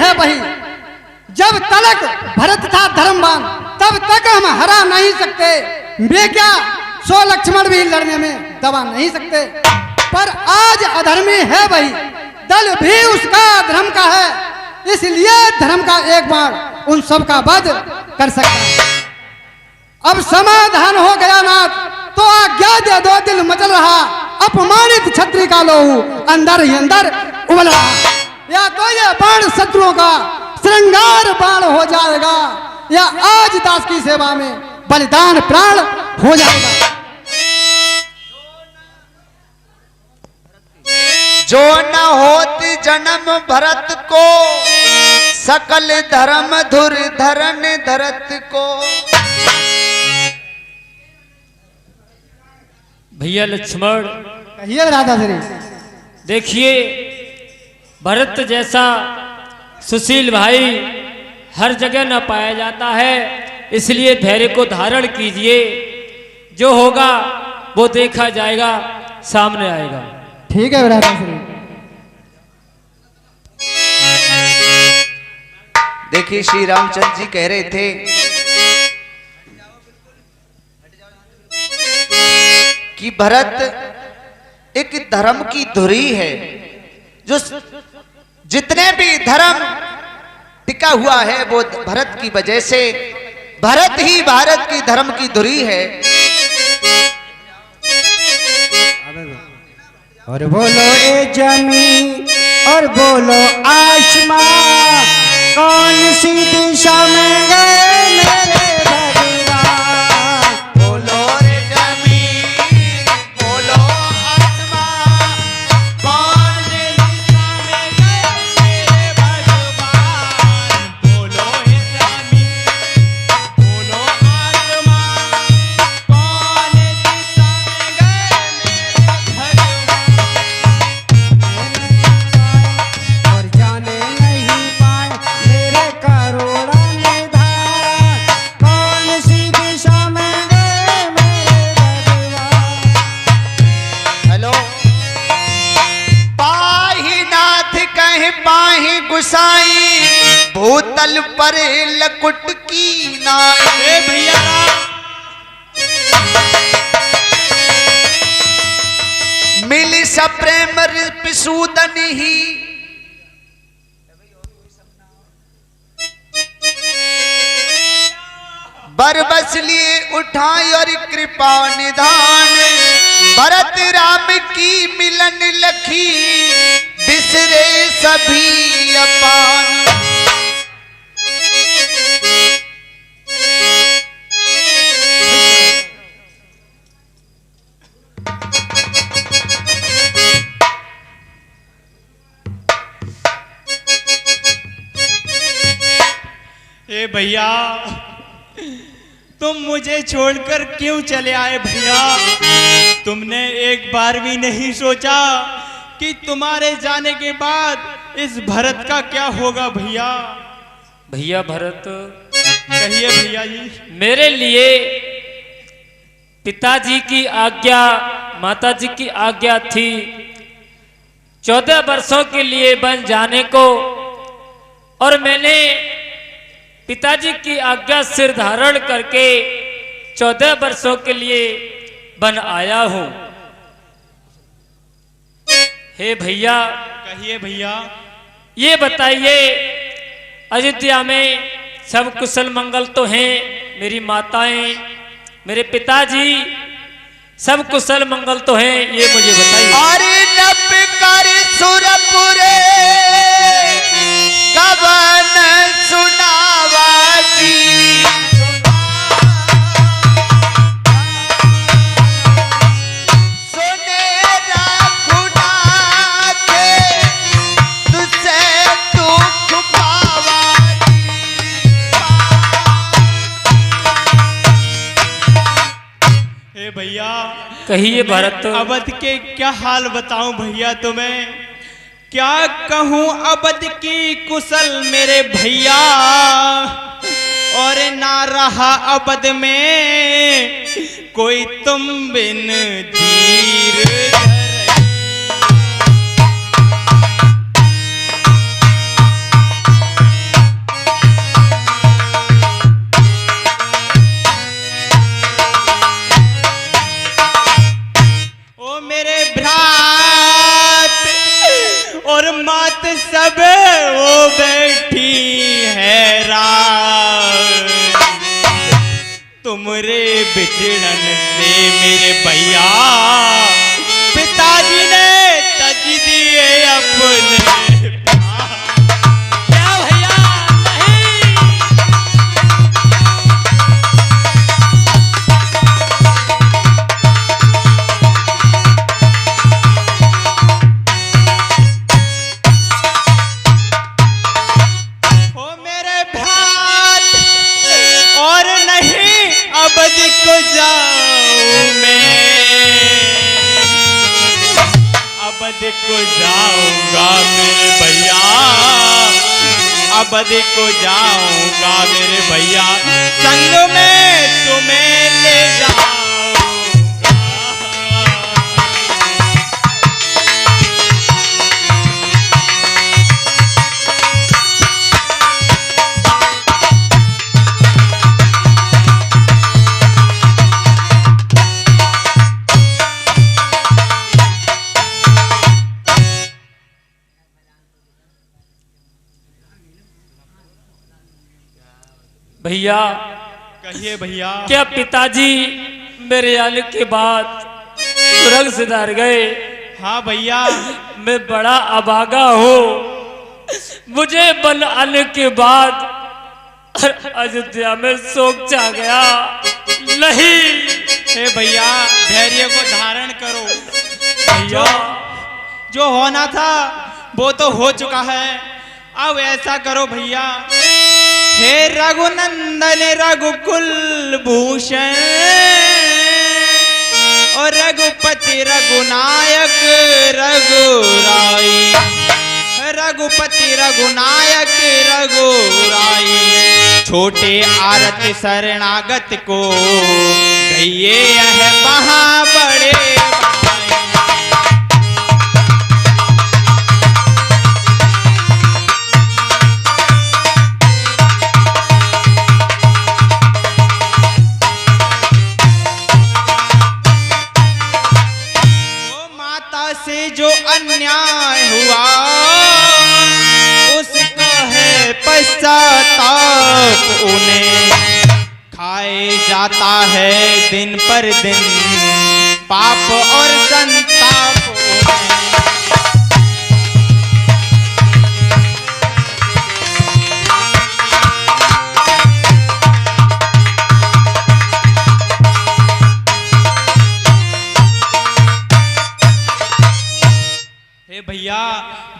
है वही। जब तलक भरत था धर्मवान, तब तक हम हरा नहीं सकते। मैं क्या 100 लक्ष्मण भी लड़ने में दबा नहीं सकते। पर आज अधर्मी है वही, दल भी उसका धर्म का है, इसलिए धर्म का एक बार उन सब का वध कर सकता है। अब समाधान हो गया नाथ, तो आज्ञा दे दो, दिल मचल रहा, अपमानित छत्री का लोहू अंदर ही अंदर उबल रहा। या तो ये बाण शत्रुओं का श्रृंगार बाण हो जाएगा, या आज दास की सेवा में बलिदान प्राण हो जाएगा। जो न होत जन्म भरत को, सकल धर्म धुर धरन धरत को। भैया लक्ष्मण, कहिए राधा श्री। देखिए, भरत जैसा सुशील भाई हर जगह न पाया जाता है, इसलिए धैर्य को धारण कीजिए। जो होगा वो देखा जाएगा, सामने आएगा। ठीक है राधा श्री। देखिए, श्री रामचंद्र जी कह रहे थे कि भरत एक धर्म की धुरी है। जो जितने भी धर्म टिका हुआ है वो भरत की वजह से, भरत ही भारत की धर्म की धुरी है। और बोलो ए जमीन और बोलो आसमां, कौन सी दिशा में गए मेरे भगवान। बोलो रे जमीन, बोलो आसमां, कौन सी दिशा में गए मेरे भगवान। बोलो रे जमीन, बोलो आसमां, कौन दिशा में गए मेरे भगवान। और जाने नहीं पाए मेरे करोड़ा निधान, कौन सी दिशा में गए मेरे भगवान। हेलो, पाही नाथ कहीं पाही गुसाई, भूतल पर लकुट की नाई। भैया मिली सप्रेम पिसूदन ही, बरबस लिए उठाई और कृपा निधान। भरत राम की मिलन लखी, बिसरे सभी अपान। ए भैया, तुम मुझे छोड़कर क्यों चले आए भैया? तुमने एक बार भी नहीं सोचा कि तुम्हारे जाने के बाद इस भरत का क्या होगा भैया? भैया भरत, कहिए भैया जी। मेरे लिए पिताजी की आज्ञा, माताजी की आज्ञा थी 14 वर्षों के लिए वन जाने को, और मैंने पिताजी की आज्ञा सिर धारण करके 14 वर्षों के लिए वन आया हूं। हे भैया, कहिए भैया। ये बताइए, अयोध्या में सब कुशल मंगल तो हैं? मेरी माताएं, मेरे पिताजी सब कुशल मंगल तो हैं? ये मुझे बताइए। अरे नप कर सुरपुरे गवन सुनावा जी, सुने रघुनाथ तुझसे दुख पावा जी। हे भैया, कहिए भरत। अवध के क्या हाल बताऊं भैया तुम्हें? क्या कहूं अवध की कुशल मेरे भैया, और ना रहा अवध में कोई तुम बिन धीर धरे। बिछड़न से मेरे भैया पिताजी ने तज दिए अपने प्यार। क्या भैया नहीं। ओ मेरे भात और नहीं अवध को जाऊं मैं, अवध को जाऊंगा मेरे भैया, अवध को जाऊंगा मेरे भैया, संग में तुम्हें ले जाऊंगा। भैया कहिए भैया। क्या पिताजी मेरे आने के बाद सुरंग से डर गए? हाँ भैया। मैं बड़ा अभागा हूँ, मुझे बन आने के बाद अयोध्या में शोक छा गया। नहीं हे भैया धैर्य को धारण करो भैया, जो होना था वो तो हो चुका है। अब ऐसा करो भैया, हे रघुनंदन रघुकुल भूषण और रघुपति रघुनायक रघुराई, रघुपति रघुनायक रघुराई, छोटे आरत शरणागत को गइये है वहाँ बड़े भाई। से जो अन्याय हुआ उसका है पश्चाताप, उन्हें खाए जाता है दिन पर दिन पाप और संताप उन्हें। भैया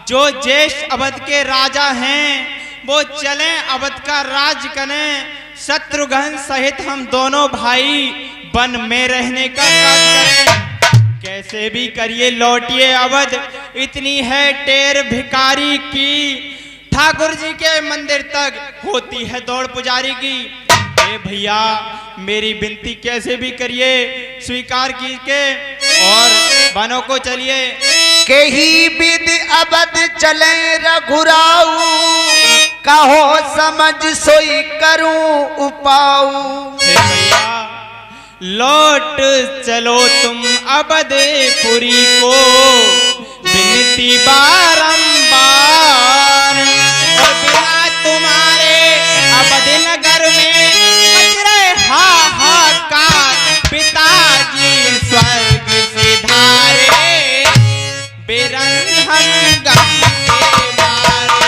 जो ज्येष्ठ अवध के राजा हैं वो चलें अवध का राज करें, शत्रुघ्न सहित हम दोनों भाई वन में रहने का काज करें। कैसे भी करिए लौटिए अवध, इतनी है टेर भिखारी की, ठाकुर जी के मंदिर तक होती है दौड़ पुजारी की। ए भैया मेरी विनती कैसे भी करिए स्वीकार कीजिए और वनों को चलिए। केही विद अवध चले रघुराऊ, कहो समझ सोई करूं उपाऊ। हे भैया लौट चलो तुम अवधपुरी को, विनती बारंबार, और बिना तुम्हारे अवध नगर में मच रहे हाहाकार, पिताजी स्वर्ग सिधारे बेरंग हम गम के मारे।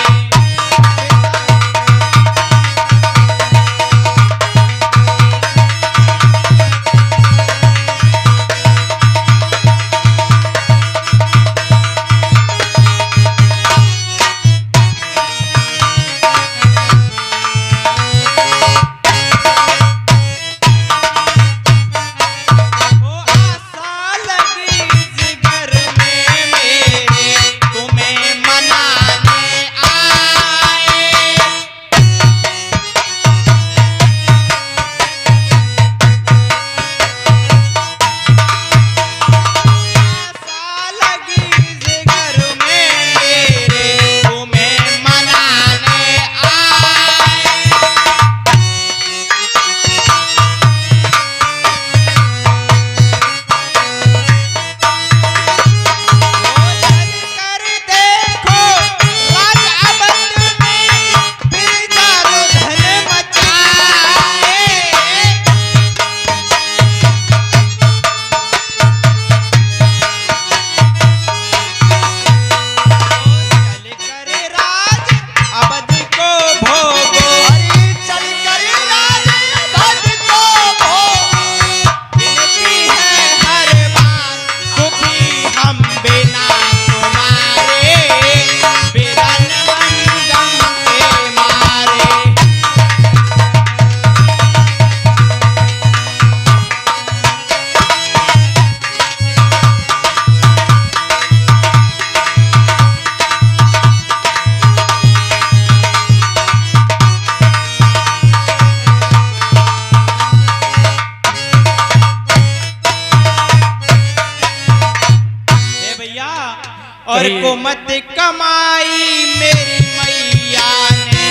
कमाई मेरी मैया ने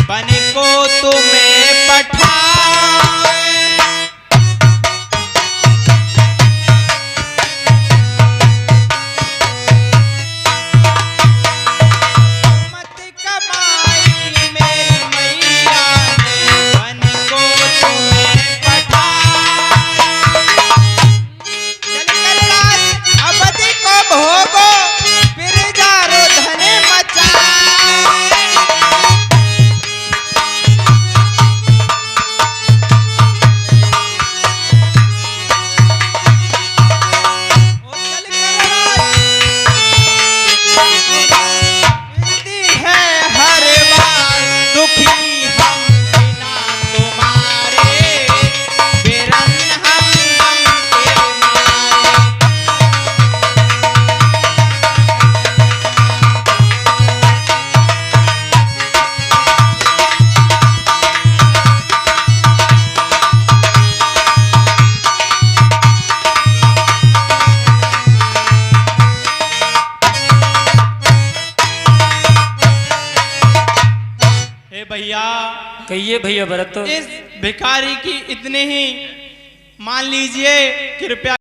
बन को तुम्हें पठाए। मत कमाई मेरी मैया ने बन को तुम्हें पठाए। चल कैलाश अवधि को भोगो फिर जारो धने मचाए। ओ चल कैलाश मिलती है हर बार दुखी हम बिना तुम्हारे बेरन हम के मारे। हे भैया कहिए भैया भरत। इस भिखारी की इतने ही मान लीजिए कृपया।